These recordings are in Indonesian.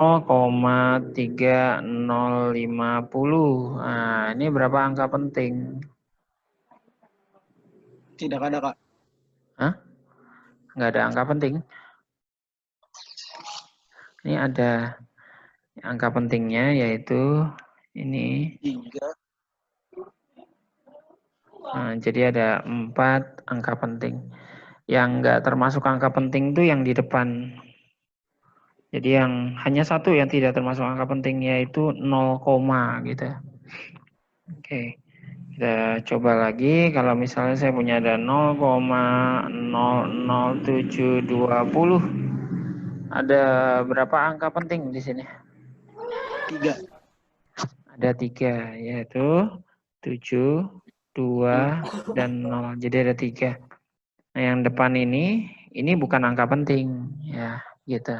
0,3050. Nah, ini berapa angka penting? Tidak ada, Kak. Hah? Nggak ada angka penting? Ini ada angka pentingnya, yaitu ini. 3. Nah, jadi ada 4 angka penting. Yang nggak termasuk angka penting itu yang di depan. Jadi yang hanya satu yang tidak termasuk angka penting, yaitu 0, gitu. Oke, kita coba lagi. Kalau misalnya saya punya ada 0,00720, ada berapa angka penting di sini? 3. Ada 3, yaitu 7, 2, dan 0. Jadi ada 3. Nah, yang depan ini bukan angka penting, ya, gitu.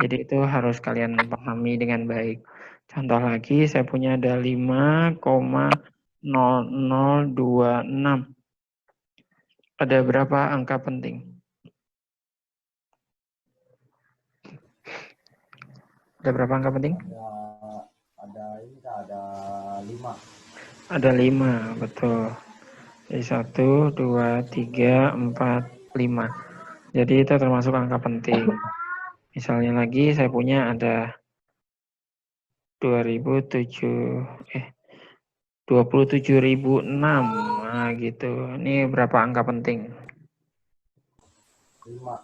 Jadi itu harus kalian pahami dengan baik. Contoh lagi, saya punya ada 5,0026. Ada berapa angka penting? Ada berapa angka penting? Ada 5. Ada 5, betul. Jadi 1, 2, 3, 4, 5. Jadi itu termasuk angka penting. Misalnya lagi saya punya ada 27.006. Nah, gitu. Ini berapa angka penting? 5.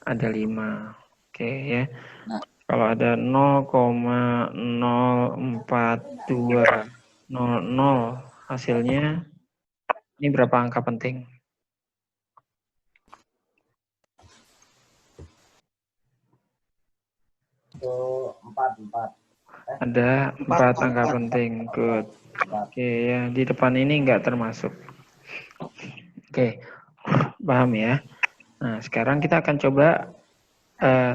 Ada 5. Oke, ya. Nah. Kalau ada 0,042000, hasilnya ini berapa angka penting? Itu 4. Ada 4 angka penting. Good. Oke, ya, di depan ini enggak termasuk. Oke, paham ya? Nah, sekarang kita akan coba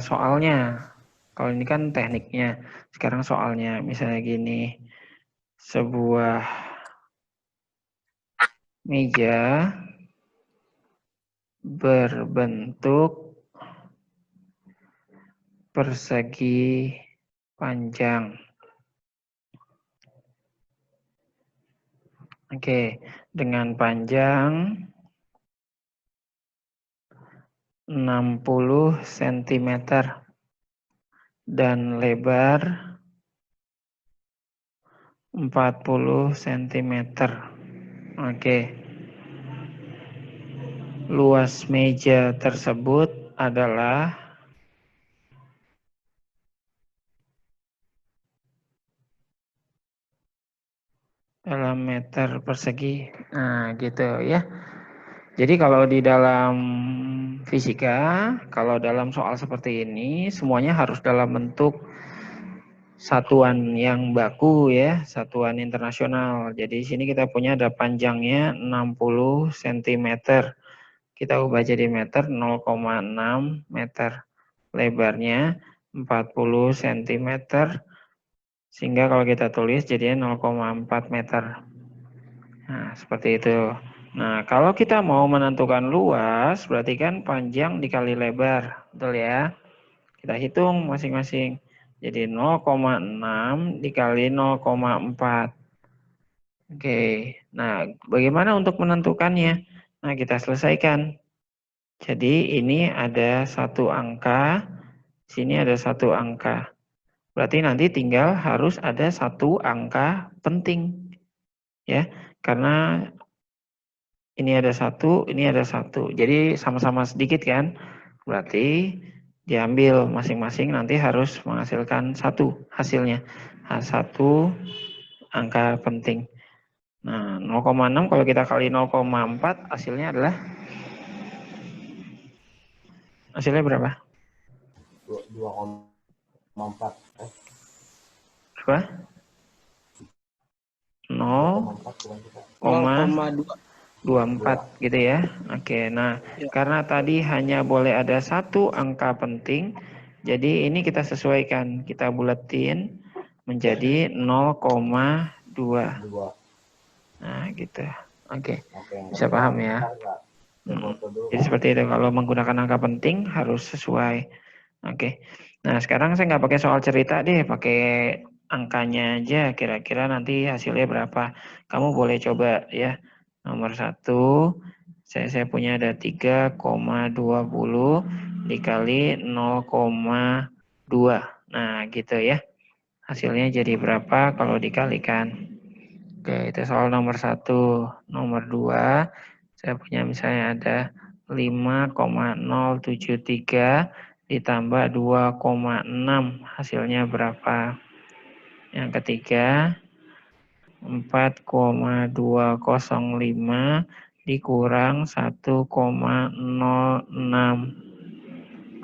soalnya. Kalau ini kan tekniknya. Sekarang soalnya, misalnya gini. Sebuah meja berbentuk persegi panjang. Oke, dengan panjang 60 cm dan lebar 40 cm. Oke. Luas meja tersebut adalah dalam meter persegi. Nah, gitu ya. Jadi kalau di dalam fisika, kalau dalam soal seperti ini, semuanya harus dalam bentuk satuan yang baku ya, satuan internasional. Jadi sini kita punya ada panjangnya 60 cm. Kita ubah jadi meter, 0,6 meter. Lebarnya 40 cm. Sehingga kalau kita tulis jadinya 0,4 meter. Nah, seperti itu. Nah, kalau kita mau menentukan luas, berarti kan panjang dikali lebar. Betul ya? Kita hitung masing-masing. Jadi 0,6 dikali 0,4. Oke. Nah, bagaimana untuk menentukannya? Nah, kita selesaikan. Jadi ini ada satu angka, sini ada satu angka. Berarti nanti tinggal harus ada satu angka penting. Ya, karena ini ada satu, ini ada satu. Jadi sama-sama sedikit kan? Berarti diambil masing-masing nanti harus menghasilkan satu hasilnya. Nah, satu angka penting. Nah, 0,6 kalau kita kali 0,4 hasilnya adalah berapa? 2,4. Berapa? 0,24 gitu ya. Oke, nah karena tadi hanya boleh ada satu angka penting, jadi ini kita sesuaikan, kita buletin menjadi 0,2. Nah gitu. Oke, bisa paham ya. Jadi seperti itu, kalau menggunakan angka penting harus sesuai. Oke, Nah, sekarang saya nggak pakai soal cerita deh, pakai angkanya aja, kira-kira nanti hasilnya berapa. Kamu boleh coba ya. Nomor 1, saya punya ada 3,20 dikali 0,2. Nah, gitu ya. Hasilnya jadi berapa kalau dikalikan. Oke, itu soal nomor 1. Nomor 2, saya punya misalnya ada 5,073 ditambah 2,6, hasilnya berapa? Yang ketiga, 4,205 dikurang 1,06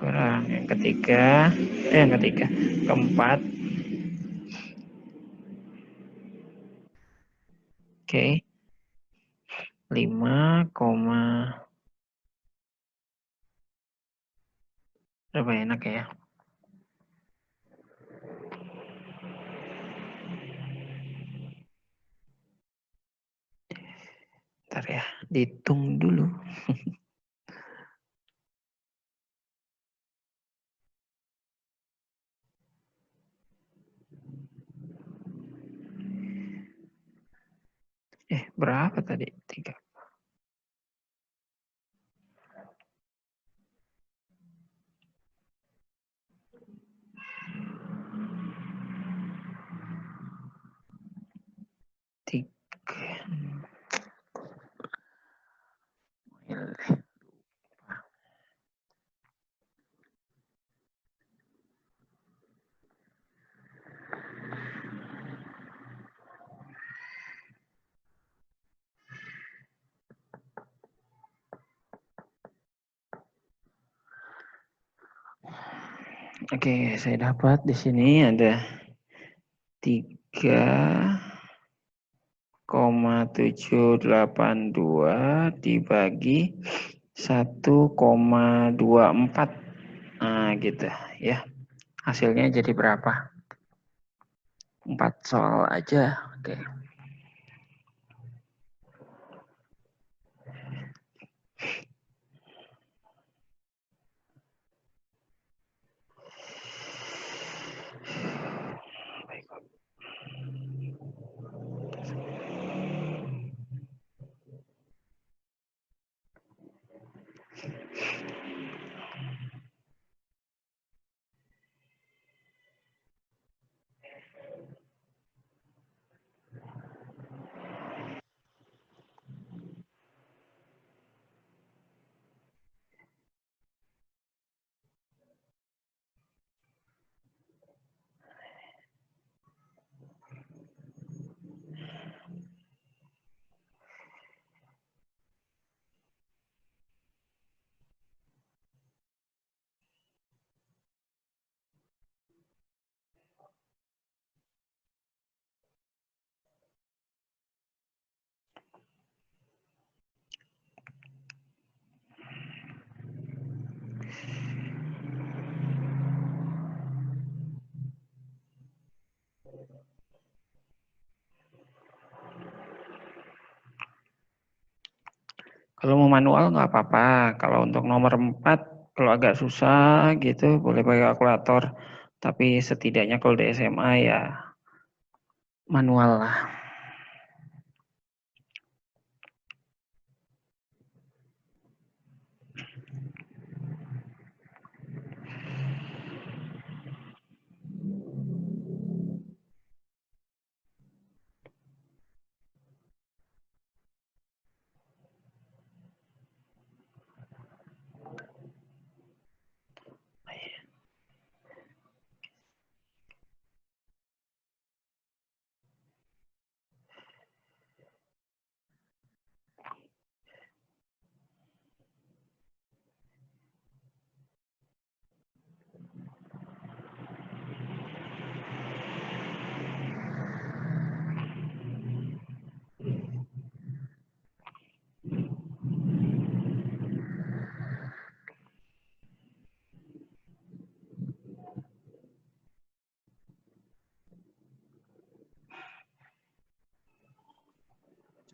kurang yang ketiga, keempat. Oke. 5, berapa enak ya? Bentar ya, dihitung dulu. Berapa tadi? 3. Oke, saya dapat di sini ada 3,782 dibagi 1,24. Nah, gitu ya. Hasilnya jadi berapa? 4 soal aja. Oke. Kalau mau manual nggak apa-apa. Kalau untuk nomor 4, kalau agak susah gitu, boleh pakai kalkulator. Tapi setidaknya kalau di SMA ya manual lah.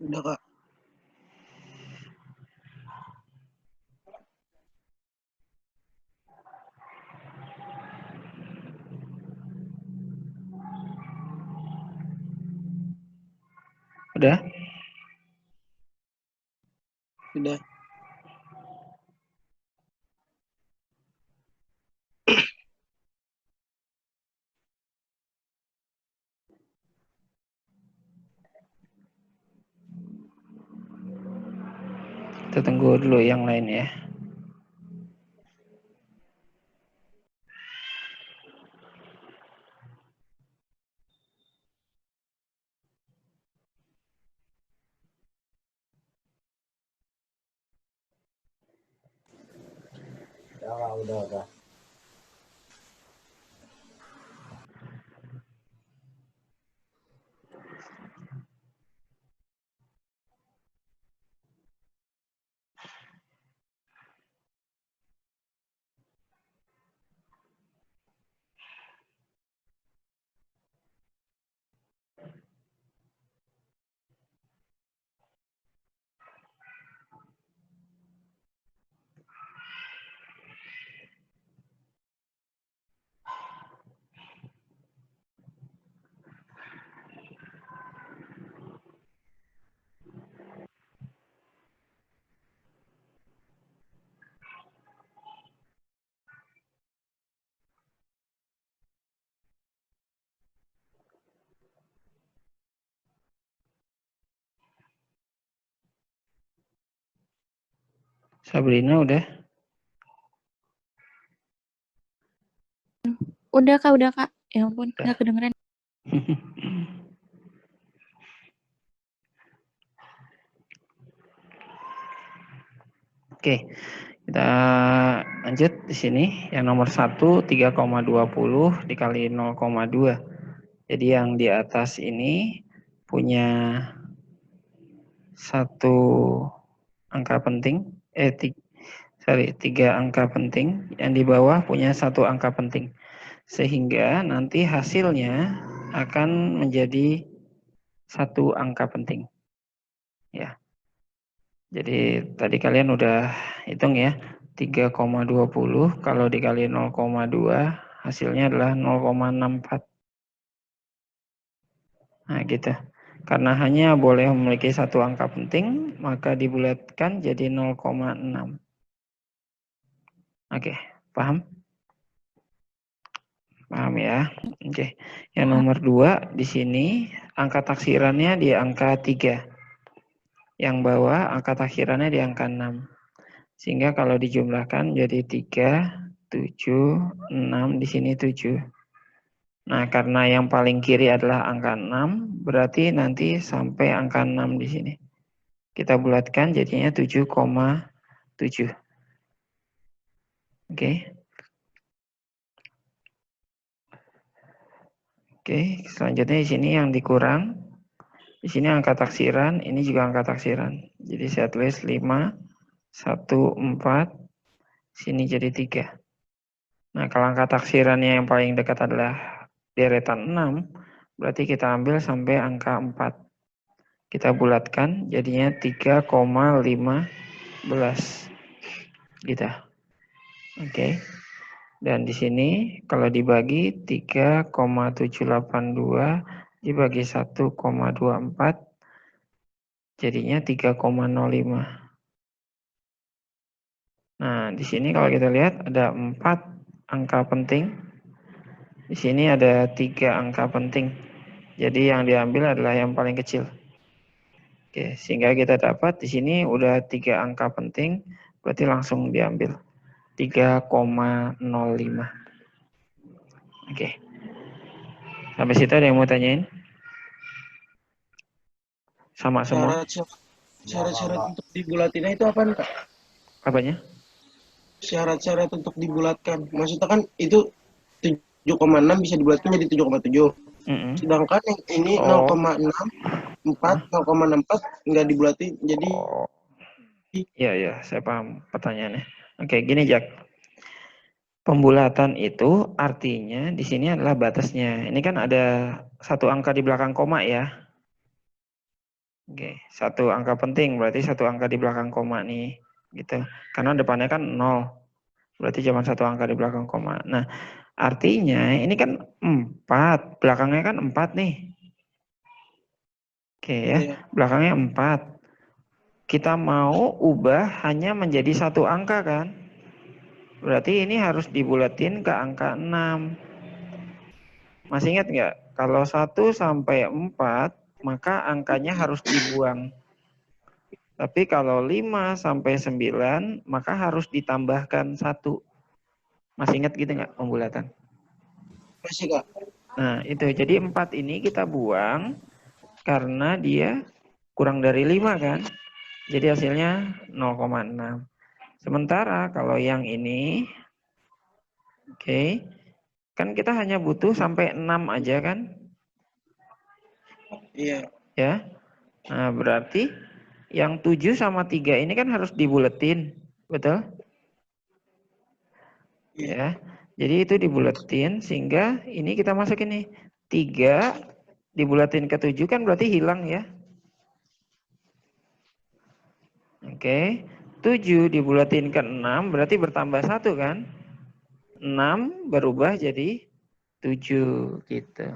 Sudah, Kak. Udah? Udah. Kita tunggu dulu yang lain ya. Ya, Kak, udah. Sabrina udah? Udah Kak. Ya ampun, nggak kedengeran. Oke, kita lanjut di sini. Yang nomor 1, 3,20 dikali 0,2. Jadi yang di atas ini punya satu angka penting, 3 angka penting. Yang di bawah punya satu angka penting. Sehingga nanti hasilnya akan menjadi satu angka penting. Ya. Jadi tadi kalian udah hitung ya, 3,20 kalau dikali 0,2 hasilnya adalah 0,64. Nah gitu. Karena hanya boleh memiliki satu angka penting, maka dibulatkan jadi 0,6. Oke, paham? Paham ya? Oke. Yang nomor 2 di sini angka taksirannya di angka 3. Yang bawah angka takhirannya di angka 6. Sehingga kalau dijumlahkan jadi 3, 7, 6, di sini 7. Nah, karena yang paling kiri adalah angka 6, berarti nanti sampai angka 6 di sini. Kita bulatkan jadinya 7,7. Oke. Oke, selanjutnya di sini yang dikurang. Di sini angka taksiran, ini juga angka taksiran. Jadi saya tulis 5, 1, 4, sini jadi 3. Nah, kalau angka taksirannya yang paling dekat adalah deretan 6, berarti kita ambil sampai angka 4. Kita bulatkan, jadinya 3,15. Gitu. Oke. Dan di sini kalau dibagi 3,782 dibagi 1,24 jadinya 3,05. Nah, di sini kalau kita lihat ada 4 angka penting. Di sini ada 3 angka penting. Jadi yang diambil adalah yang paling kecil. Oke, sehingga kita dapat di sini udah 3 angka penting, berarti langsung diambil 3,05. Oke. Sampai situ ada yang mau tanyain? Sama semua? Syarat-syarat untuk dibulatinnya itu apa nih, Kak? Apanya? Syarat-syarat untuk dibulatkan. Maksudnya kan itu 7,6 bisa dibulatkan jadi 7,7. Sedangkan yang ini 0,64 nggak dibulatin jadi Iya, saya paham pertanyaannya. Oke, gini Jack. Pembulatan itu artinya di sini adalah batasnya. Ini kan ada satu angka di belakang koma ya. Oke, satu angka penting berarti satu angka di belakang koma nih, gitu. Karena depannya kan 0. Berarti cuma satu angka di belakang koma. Nah, artinya ini kan 4, belakangnya kan 4 nih. Oke ya, belakangnya 4. Kita mau ubah hanya menjadi satu angka kan? Berarti ini harus dibulatin ke angka 6. Masih ingat nggak? Kalau 1 sampai 4, maka angkanya harus dibuang. Tapi kalau 5 sampai 9, maka harus ditambahkan 1. Masih ingat gitu nggak pembulatan? Masih, Kak. Nah, itu. Jadi 4 ini kita buang karena dia kurang dari 5 kan? Jadi hasilnya 0,6. Sementara kalau yang ini, oke, kan kita hanya butuh sampai 6 aja kan? Iya. Ya. Nah, berarti yang 7 sama 3 ini kan harus dibuletin, betul? Iya. Ya. Jadi itu dibuletin sehingga ini kita masukin nih. 3 dibulatin ke 7 kan berarti hilang ya. Oke. 7 dibulatin ke 6 berarti bertambah 1 kan? 6 berubah jadi 7 gitu.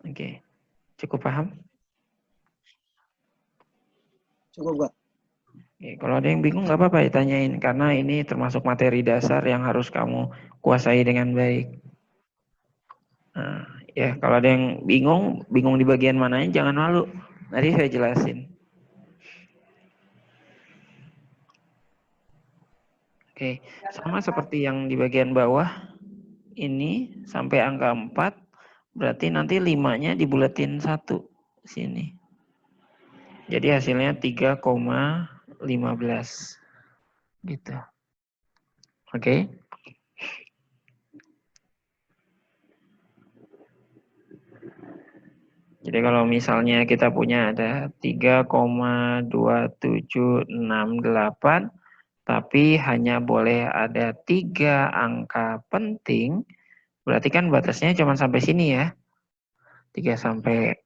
Oke. Cukup paham? Cukup, Kak. Oke, kalau ada yang bingung nggak apa-apa ya tanyain karena ini termasuk materi dasar yang harus kamu kuasai dengan baik. Nah, ya kalau ada yang bingung di bagian mananya jangan malu. Nanti saya jelasin. Oke, sama seperti yang di bagian bawah ini sampai angka 4 berarti nanti 5-nya dibulatin 1 sini. Jadi hasilnya 3,15 gitu. Oke. Jadi kalau misalnya kita punya ada 3,2768 tapi hanya boleh ada 3 angka penting, berarti kan batasnya cuma sampai sini ya. 3 sampai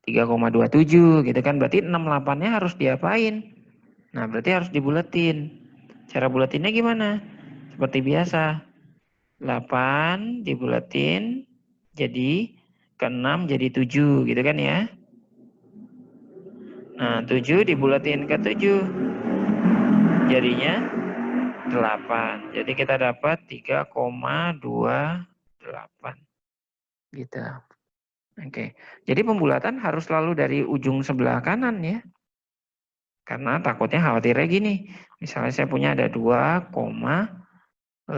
3,27 gitu kan, berarti 68-nya harus diapain? Nah, berarti harus dibuletin. Cara buletinnya gimana? Seperti biasa. 8 dibuletin jadi ke-6 jadi 7 gitu kan ya. Nah, 7 dibuletin ke 7 jadinya 8. Jadi kita dapat 3,28 gitu. Oke. Jadi pembulatan harus selalu dari ujung sebelah kanan ya. Karena takutnya khawatirnya gini. Misalnya saya punya ada 2,546.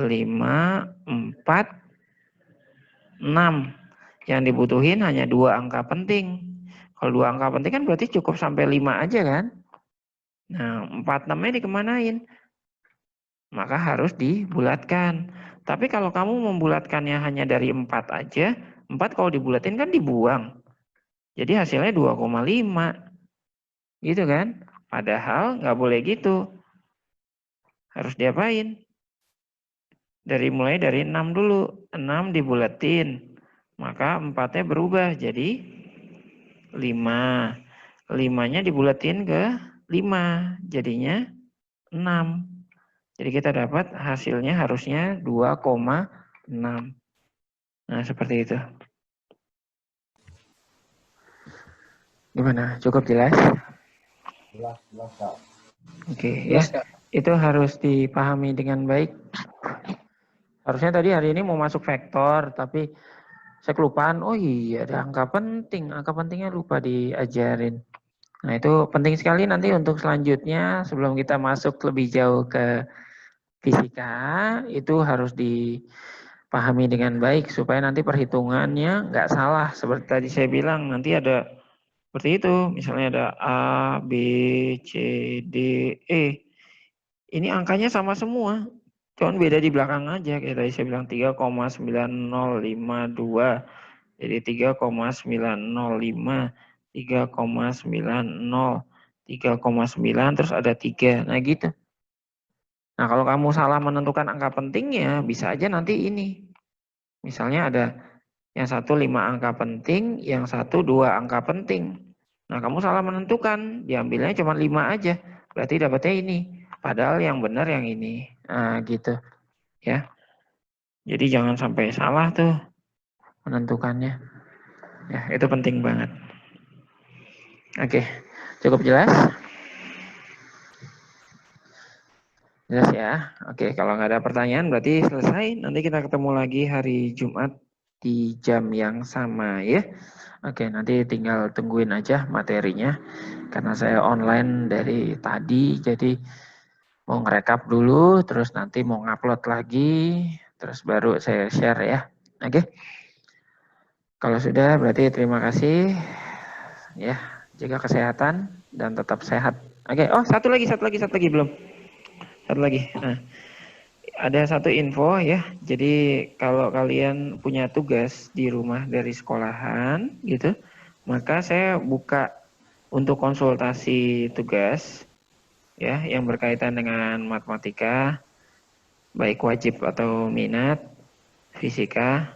Yang dibutuhin hanya 2 angka penting. Kalau 2 angka penting kan berarti cukup sampai 5 aja kan. Nah, 46-nya dikemanain? Maka harus dibulatkan. Tapi kalau kamu membulatkannya hanya dari 4 aja, 4 kalau dibulatin kan dibuang. Jadi hasilnya 2,5. Gitu kan? Padahal nggak boleh gitu. Harus diapain? Mulai dari 6 dulu. 6 dibulatin. Maka 4-nya berubah jadi 5. 5-nya dibulatin ke 5. Jadinya 6. Jadi kita dapat hasilnya harusnya 2,6. Nah, seperti itu. Gimana? Cukup jelas? Jelas, Kak. Oke, ya. Itu harus dipahami dengan baik. Harusnya tadi hari ini mau masuk vektor, tapi saya kelupaan. Oh iya, ada angka penting. Angka pentingnya lupa diajarin. Nah, itu penting sekali nanti untuk selanjutnya sebelum kita masuk lebih jauh ke fisika, itu harus dipahami dengan baik supaya nanti perhitungannya nggak salah. Seperti tadi saya bilang, nanti ada seperti itu. Misalnya ada A, B, C, D, E. Ini angkanya sama semua. Cuman beda di belakang aja. Kayak tadi saya bilang 3,9052. Jadi 3,905, 3,90, 3,9 terus ada 3. Nah gitu. Nah kalau kamu salah menentukan angka pentingnya bisa aja nanti ini. Misalnya ada yang satu 5 angka penting, yang satu 2 angka penting. Nah kamu salah menentukan, diambilnya cuma 5 aja. Berarti dapatnya ini. Padahal yang benar yang ini. Nah gitu. Ya. Jadi jangan sampai salah tuh menentukannya. Ya, itu penting banget. Oke, cukup jelas? Jelas ya. Oke, kalau nggak ada pertanyaan berarti selesai. Nanti kita ketemu lagi hari Jumat di jam yang sama ya. Oke, nanti tinggal tungguin aja materinya. Karena saya online dari tadi, jadi mau ngerekap dulu, terus nanti mau ngupload lagi, terus baru saya share ya. Oke. Kalau sudah berarti terima kasih. Ya, jaga kesehatan dan tetap sehat. Oke, oh satu lagi belum. Satu lagi. Nah, ada satu info ya. Jadi kalau kalian punya tugas di rumah dari sekolahan gitu, maka saya buka untuk konsultasi tugas ya yang berkaitan dengan matematika, baik wajib atau minat, fisika,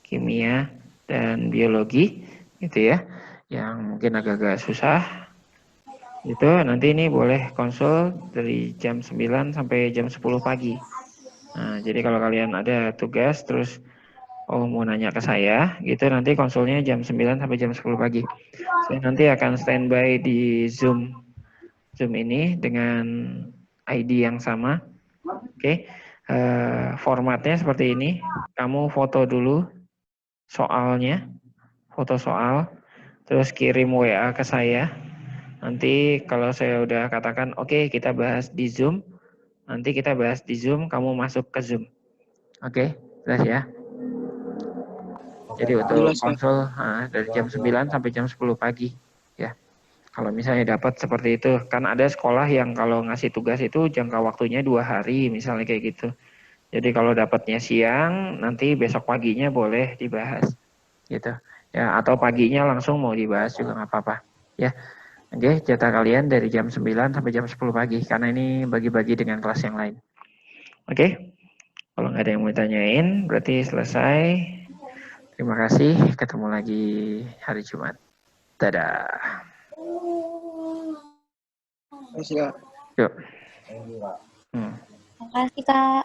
kimia, dan biologi gitu ya. Yang mungkin agak-agak susah itu nanti ini boleh konsul dari jam 9 sampai jam 10 pagi. Nah, jadi kalau kalian ada tugas terus mau nanya ke saya gitu nanti konsulnya jam 9 sampai jam 10 pagi. Saya nanti akan standby di Zoom ini dengan ID yang sama. Oke. Formatnya seperti ini. Kamu foto dulu soalnya, foto soal, terus kirim WA ke saya. Nanti kalau saya udah katakan oke, kita bahas di Zoom, nanti kita bahas di Zoom, kamu masuk ke Zoom. Oke, jelas ya. Oke, Jadi Kak. untuk Jelas, Kak. konsul dari jam 9 sampai jam 10 pagi ya. Kalau misalnya dapat seperti itu, kan ada sekolah yang kalau ngasih tugas itu jangka waktunya 2 hari misalnya kayak gitu. Jadi kalau dapatnya siang, nanti besok paginya boleh dibahas gitu. Ya, atau paginya langsung mau dibahas juga nggak apa-apa. Ya. Oke, jatah kalian dari jam 9 sampai jam 10 pagi karena ini bagi-bagi dengan kelas yang lain. Oke. Kalau nggak ada yang mau ditanyain, berarti selesai. Terima kasih. Ketemu lagi hari Jumat. Dadah. Terima kasih, Kak. Yuk. Thank you, Kak. Makasih, Kak.